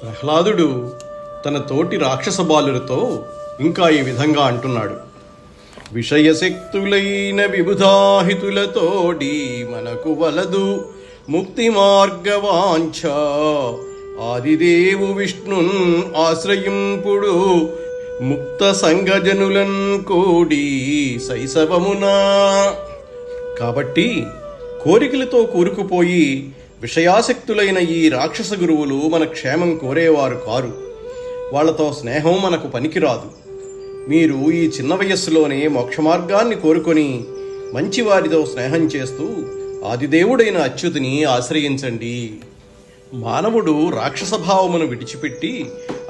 ప్రహ్లాదుడు తన తోటి రాక్షస బాలులతో ఇంకా ఈ విధంగా అంటున్నాడు. విషయశక్తులైన విబుధాహితులతోడి మనకు వలదు ముక్తి మార్గవాంఛ, ఆదిదేవు విష్ణున్ ఆశ్రయింపుడు ముక్త సంగజనులన్ కూడి శైశవమునా. కాబట్టి కోరికలతో కూరుకుపోయి విషయాసక్తులైన ఈ రాక్షస గురువులు మన క్షేమం కోరేవారు కారు. వాళ్లతో స్నేహం మనకు పనికిరాదు. మీరు ఈ చిన్న వయస్సులోనే మోక్షమార్గాన్ని కోరుకొని మంచివారితో స్నేహం చేస్తూ ఆదిదేవుడైన అచ్యుతుని ఆశ్రయించండి. మానవుడు రాక్షసభావమును విడిచిపెట్టి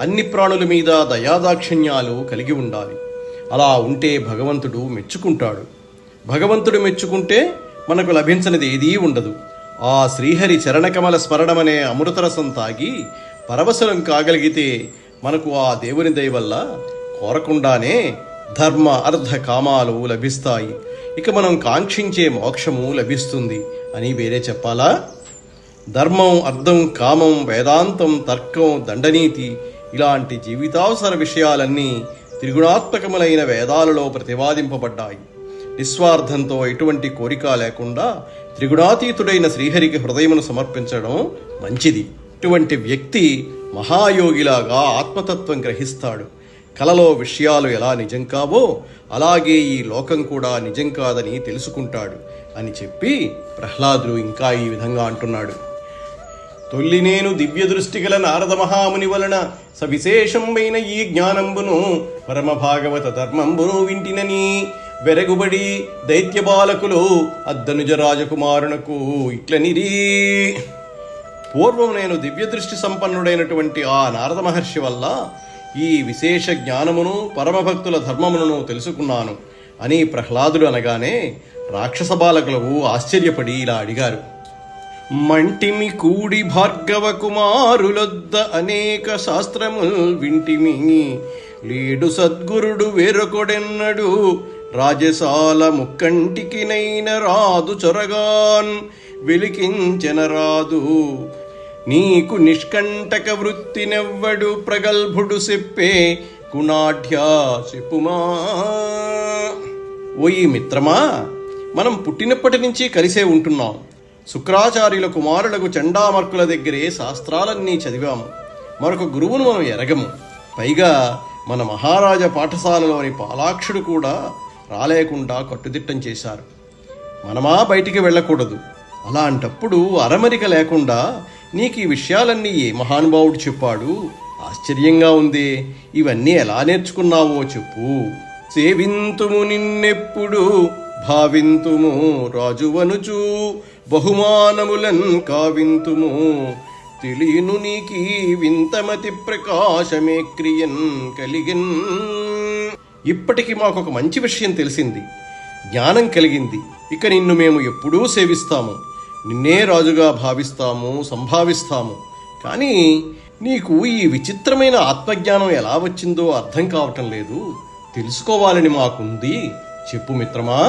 అన్ని ప్రాణుల మీద దయాదాక్షిణ్యాలు కలిగి ఉండాలి. అలా ఉంటే భగవంతుడు మెచ్చుకుంటాడు. భగవంతుడు మెచ్చుకుంటే మనకు లభించనిది ఏదీ ఉండదు. ఆ శ్రీహరి చరణకమల స్మరణమనే అమృతరసం తాగి పరవశలం కాగలిగితే మనకు ఆ దేవుని దయ వల్ల కోరకుండానే ధర్మ అర్థ కామాలు లభిస్తాయి. ఇక మనం కాంక్షించే మోక్షము లభిస్తుంది అని వేరే చెప్పాలా? ధర్మం, అర్థం, కామం, వేదాంతం, తర్కం, దండనీతి ఇలాంటి జీవితావసర విషయాలన్నీ త్రిగుణాత్మకములైన వేదాలలో ప్రతిపాదింపబడ్డాయి. నిస్వార్థంతో ఎటువంటి కోరిక లేకుండా త్రిగుణాతీతుడైన శ్రీహరికి హృదయమును సమర్పించడం మంచిది. ఇటువంటి వ్యక్తి మహాయోగిలాగా ఆత్మతత్వం గ్రహిస్తాడు. కలలో విషయాలు ఎలా నిజం కావో అలాగే ఈ లోకం కూడా నిజం కాదని తెలుసుకుంటాడు అని చెప్పి ప్రహ్లాదుడు ఇంకా ఈ విధంగా అంటున్నాడు. తొల్లి నేను దివ్య దృష్టి గల నారద మహాముని వలన సవిశేషమైన ఈ జ్ఞానంబును పరమ భాగవత ధర్మంబును వింటినని వెరగుబడి దైత్య బాలకులు అద్దనుజ రాజకుమారునకు ఇట్లనిరి. పూర్వం నేను దివ్య దృష్టి సంపన్నుడైనటువంటి ఆ నారద మహర్షి వల్ల ఈ విశేష జ్ఞానమును పరమభక్తుల ధర్మమును తెలుసుకున్నాను అని ప్రహ్లాదుడు అనగానే రాక్షస బాలకులకు ఆశ్చర్యపడి ఇలా అడిగారు. మంటిమి కూడి భార్గవ కుమారులొద్ద అనేక శాస్త్రముల్ వింటిమి, లేడు సద్గురుడు వేరొకొడెన్నడు రాజసాల ముక్కంటికి నైన రాదు చొరగాన్ వెలికించెన రాదు, నీకు నిష్కంటక వృత్తినెవ్వడు ప్రగల్భుడు చెప్పే గుణాఢ్యా చెప్పుమా. ఓ ఈ మిత్రమా, మనం పుట్టినప్పటి నుంచి కలిసే ఉంటున్నాం. శుక్రాచార్యుల కుమారులకు చండామర్కుల దగ్గరే శాస్త్రాలన్నీ చదివాము. మరొక గురువును మనం ఎరగము. పైగా మన మహారాజా పాఠశాలలోని పాలాక్షుడు కూడా రాలేకుండా కట్టుదిట్టం చేశారు. మనమా బయటికి వెళ్ళకూడదు. అలాంటప్పుడు అరమరిక లేకుండా నీకు ఈ విషయాలన్నీ ఏ మహానుభావుడు చెప్పాడు? ఆశ్చర్యంగా ఉంది. ఇవన్నీ ఎలా నేర్చుకున్నావో చెప్పు. సేవింతుము నిన్నెప్పుడు భావింతుము రాజువనుచు బహుమానములన్ కావింతుము, తెలియను నీకీ వింతమతి ప్రకాశమే క్రియన్ కలిగిన్. ఇప్పటికి మాకొక మంచి విషయం తెలిసింది, జ్ఞానం కలిగింది. ఇక నిన్ను మేము ఎప్పుడూ సేవిస్తాము, నిన్నే రాజుగా భావిస్తాము, సంభావిస్తాము. కానీ నీకు ఈ విచిత్రమైన ఆత్మజ్ఞానం ఎలా వచ్చిందో అర్థం కావటం లేదు. తెలుసుకోవాలని మాకుంది. చెప్పు మిత్రమా.